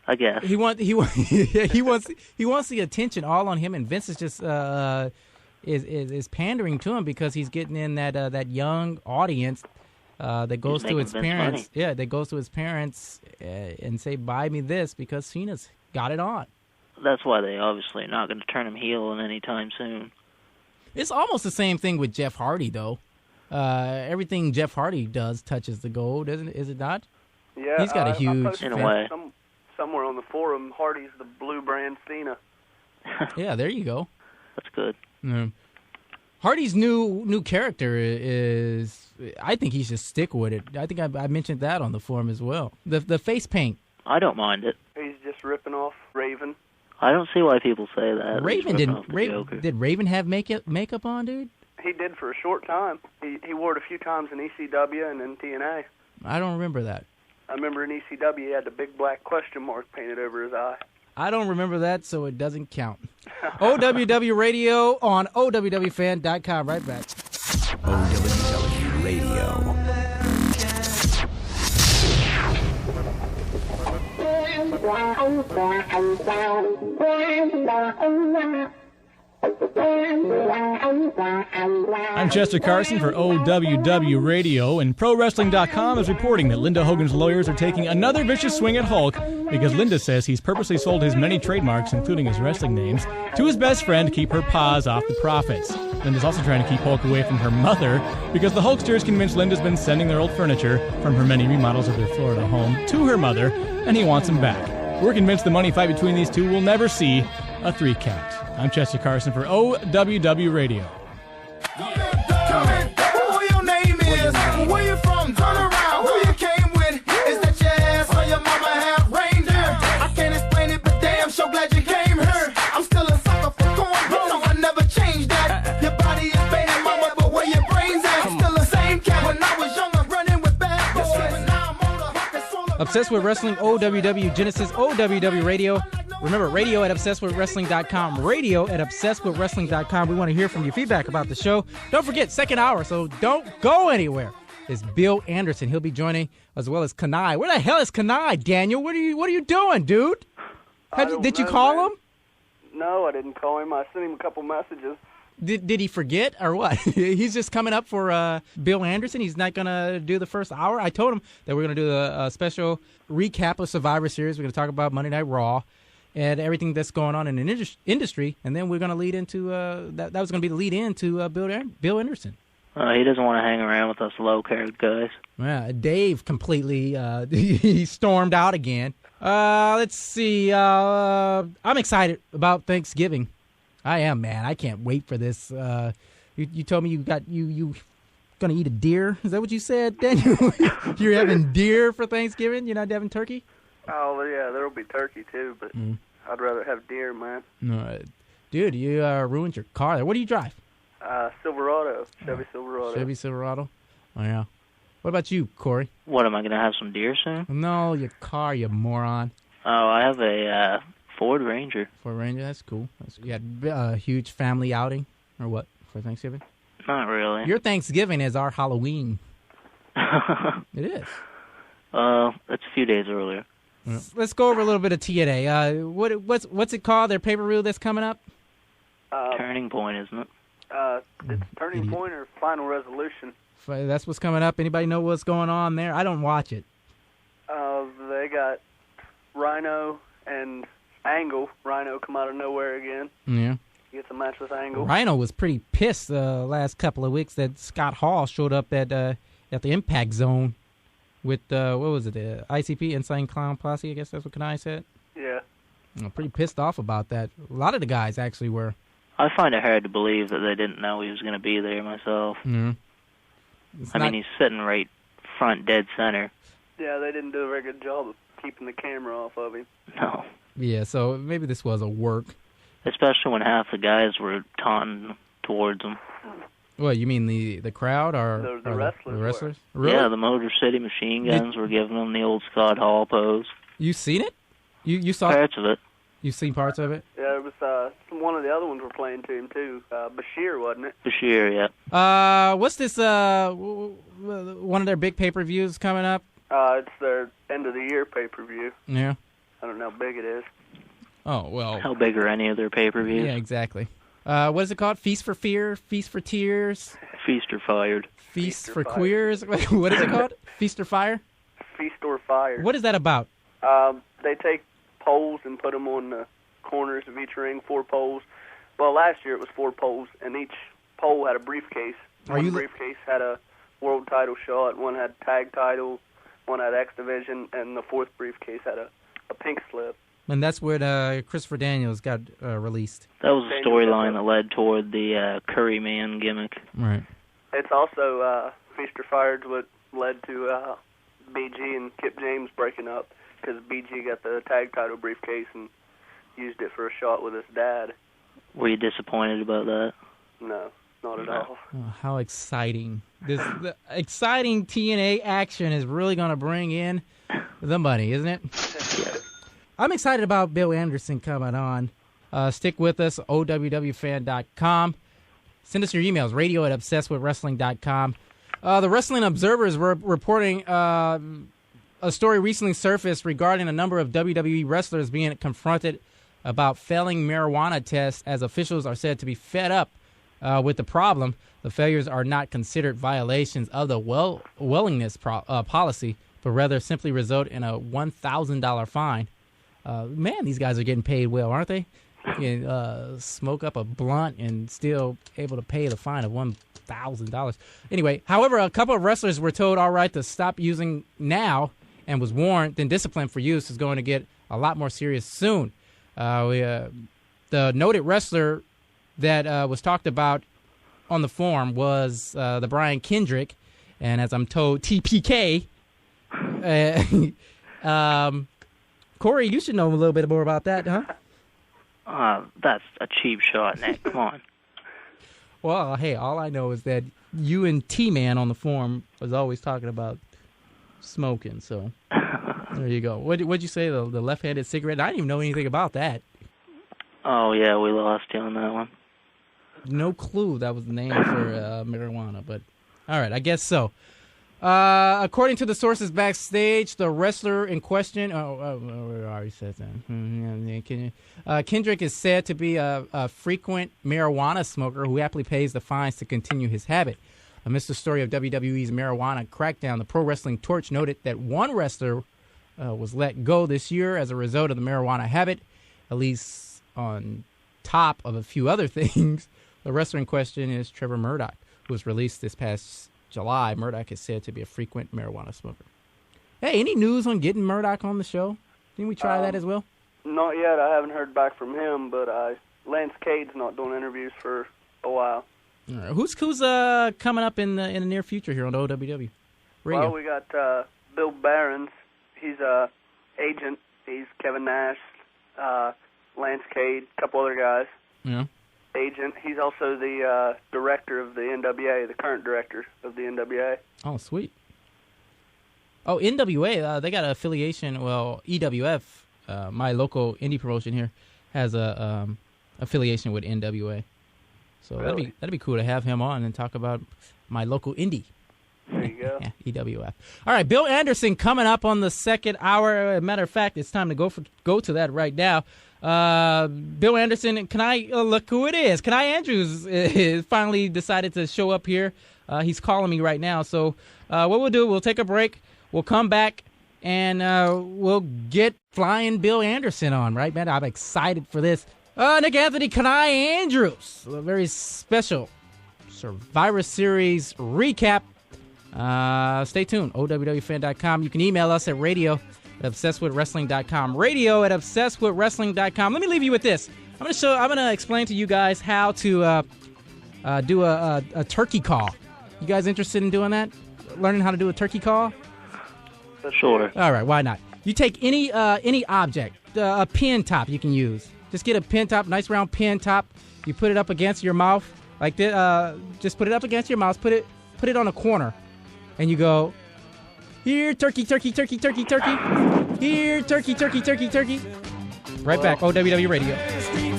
I guess. He wants the attention all on him, and Vince is just is pandering to him because he's getting in that young audience that goes to his parents. Money. Yeah, that goes to his parents and say, "Buy me this," because Cena's got it on. That's why they obviously are not going to turn him heel anytime soon. It's almost the same thing with Jeff Hardy, though. Everything Jeff Hardy does touches the gold, is it not? Yeah, he's got a huge. In a way. Somewhere on the forum, Hardy's the blue brand Cena. Yeah, there you go. That's good. Yeah. Hardy's new character is, I think he should stick with it. I think I mentioned that on the forum as well. The face paint. I don't mind it. He's just ripping off Raven. I don't see why people say that. Raven did Raven have makeup on, dude? He did for a short time. He wore it a few times in ECW and in TNA. I don't remember that. I remember in ECW he had the big black question mark painted over his eye. I don't remember that, so it doesn't count. OWW Radio on OWWFan.com. Right back. OWW Radio. I'm Chester Carson for OWW Radio, and ProWrestling.com is reporting that Linda Hogan's lawyers are taking another vicious swing at Hulk because Linda says he's purposely sold his many trademarks, including his wrestling names, to his best friend to keep her paws off the profits. Linda's also trying to keep Hulk away from her mother because the Hulkster is convinced Linda's been sending their old furniture from her many remodels of their Florida home to her mother, and he wants them back. We're convinced the money fight between these two will never see a 3 count. I'm Chester Carson for OWW Radio. Who your name is? Where you from? Turn around. Who you came with? Is that your ass or your mama have reindeer? I can't explain it, but damn, so glad you came here. I'm still a sucker for corn. No, I never changed that. Your body is bad, mama, but where your brains at? I'm still the same cat when I was young. I'm running with bad boys. Now I'm older. Obsessed with Wrestling, OWW Genesis, OWW Radio. Remember, radio at obsessedwithwrestling.com. Radio at obsessedwithwrestling.com. We want to hear from you. Feedback about the show. Don't forget, second hour, so don't go anywhere. Is Bill Anderson. He'll be joining, as well as Kenai. Where the hell is Kenai, Daniel? What are you doing, dude? Did you call him? No, I didn't call him. I sent him a couple messages. Did he forget or what? He's just coming up for Bill Anderson. He's not going to do the first hour. I told him that we're going to do a special recap of Survivor Series. We're going to talk about Monday Night Raw and everything that's going on in the industry, and then we're going to lead into that was going to be the lead in to Bill Anderson. He doesn't want to hang around with us low-carb guys. Yeah, Dave completely he stormed out again. Let's see. I'm excited about Thanksgiving. I am, man. I can't wait for this. You told me you going to eat a deer. Is that what you said, Daniel? You're having deer for Thanksgiving? You're not having turkey? Oh, yeah, there'll be turkey, too, but I'd rather have deer, man. No, dude, you ruined your car. What do you drive? Silverado, Chevy Silverado. Chevy Silverado? Oh, yeah. What about you, Corey? What, am I going to have some deer soon? No, your car, you moron. Oh, I have a Ford Ranger. Ford Ranger, that's cool. You had a huge family outing, or what, for Thanksgiving? Not really. Your Thanksgiving is our Halloween. It is. That's a few days earlier. Yeah. Let's go over a little bit of TNA. What's it called? Their pay-per-view that's coming up? Turning Point, isn't it? It's Turning Point or Final Resolution. That's what's coming up. Anybody know what's going on there? I don't watch it. They got Rhino and Angle. Rhino come out of nowhere again. Yeah. He gets a match with Angle. Rhino was pretty pissed the last couple of weeks that Scott Hall showed up at the Impact Zone with, what was it, the ICP, Insane Clown Posse, I guess that's what Kenai said? Yeah. I'm pretty pissed off about that. A lot of the guys actually were. I find it hard to believe that they didn't know he was going to be there myself. Mm-hmm. I mean, he's sitting right front dead center. Yeah, they didn't do a very good job of keeping the camera off of him. No. Yeah, so maybe this was a work. Especially when half the guys were taunting towards him. What, you mean the crowd or the wrestlers? The wrestlers? Really? Yeah, the Motor City Machine Guns were giving them the old Scott Hall pose. You seen it? You saw parts of it? You've seen parts of it? Yeah, it was one of the other ones were playing to him too. Bashir, wasn't it? Bashir, yeah. What's this? One of their big pay-per-views coming up? It's their end of the year pay-per-view. Yeah. I don't don't know how big it is. Oh, well. How big are any of their pay-per-views? Yeah, exactly. What is it called? Feast for Fear? Feast for Tears? Feast or Fired. Feast for Queers? What is it called? Feast or Fire? Feast or Fire. What is that about? They take poles and put them on the corners of each ring, 4 poles. Well, last year it was 4 poles, and each pole had a briefcase. One briefcase had a world title shot, one had tag title, one had X Division, and the 4th briefcase had a pink slip. And that's where Christopher Daniels got released. That was a storyline that led toward the Curry Man gimmick. Right. It's also Feast or Fired what led to BG and Kip James breaking up, because BG got the tag title briefcase and used it for a shot with his dad. Were you disappointed about that? No, not at all. Oh, how exciting. The exciting TNA action is really going to bring in the money, isn't it? Yeah. I'm excited about Bill Anderson coming on. Stick with us, OWWFan.com. Send us your emails, radio@obsessedwithwrestling.com. The Wrestling Observer is reporting a story recently surfaced regarding a number of WWE wrestlers being confronted about failing marijuana tests, as officials are said to be fed up with the problem. The failures are not considered violations of the willingness policy, but rather simply result in a $1,000 fine. Man, these guys are getting paid well, aren't they? You can smoke up a blunt and still able to pay the fine of $1,000. Anyway, however, a couple of wrestlers were told, all right, to stop using now and was warned, then discipline for use is going to get a lot more serious soon. The noted wrestler that was talked about on the forum was the Brian Kendrick, and as I'm told, TPK. Corey, you should know a little bit more about that, huh? That's a cheap shot, Nick. Come on. Well, hey, all I know is that you and T-Man on the forum was always talking about smoking, so there you go. What'd you say, the left-handed cigarette? I didn't even know anything about that. Oh, yeah, we lost you on that one. No clue that was the name for marijuana, but all right, I guess so. According to the sources backstage, the wrestler in question, we already said that. Kendrick is said to be a frequent marijuana smoker who happily pays the fines to continue his habit. Amidst the story of WWE's marijuana crackdown, the Pro Wrestling Torch noted that one wrestler was let go this year as a result of the marijuana habit, at least on top of a few other things. The wrestler in question is Trevor Murdoch, who was released this past July. Murdoch is said to be a frequent marijuana smoker. Hey, any news on getting Murdoch on the show? Didn't we try that as well? Not yet. I haven't heard back from him, but Lance Cade's not doing interviews for a while. All right. Who's coming up in the near future here on OWW Radio? Well, we got Bill Barons. He's a agent. He's Kevin Nash, Lance Cade, a couple other guys. Yeah. Agent. He's also the director of the NWA, the current director of the NWA. Oh, sweet. Oh, NWA, they got an affiliation. Well, EWF, my local indie promotion here, has a affiliation with NWA. So really? that'd be cool to have him on and talk about my local indie. There you go. Yeah, EWF. All right, Bill Anderson coming up on the second hour. As a matter of fact, it's time to go to that right now. Bill Anderson, can I look who it is? Kenai Andrews finally decided to show up here. He's calling me right now. So what we'll do, we'll take a break. We'll come back, and we'll get Flying Bill Anderson on, right, man? I'm excited for this. Nick Anthony, Kenai Andrews, a very special Survivor Series recap. Stay tuned, OWWFan.com. You can email us at radio@obsessedwithwrestling.com. Radio@obsessedwithwrestling.com. Let me leave you with this. I'm gonna explain to you guys how to do a turkey call. You guys interested in doing that? Learning how to do a turkey call? Sure. All right, why not? You take any object, a pin top you can use. Just get a pin top, nice round pin top. You put it up against your mouth like this. Just put it up against your mouth. Put it on a corner, and you go, here, turkey, turkey, turkey, turkey, turkey. Here, turkey, turkey, turkey, turkey. Right back, OWW Radio.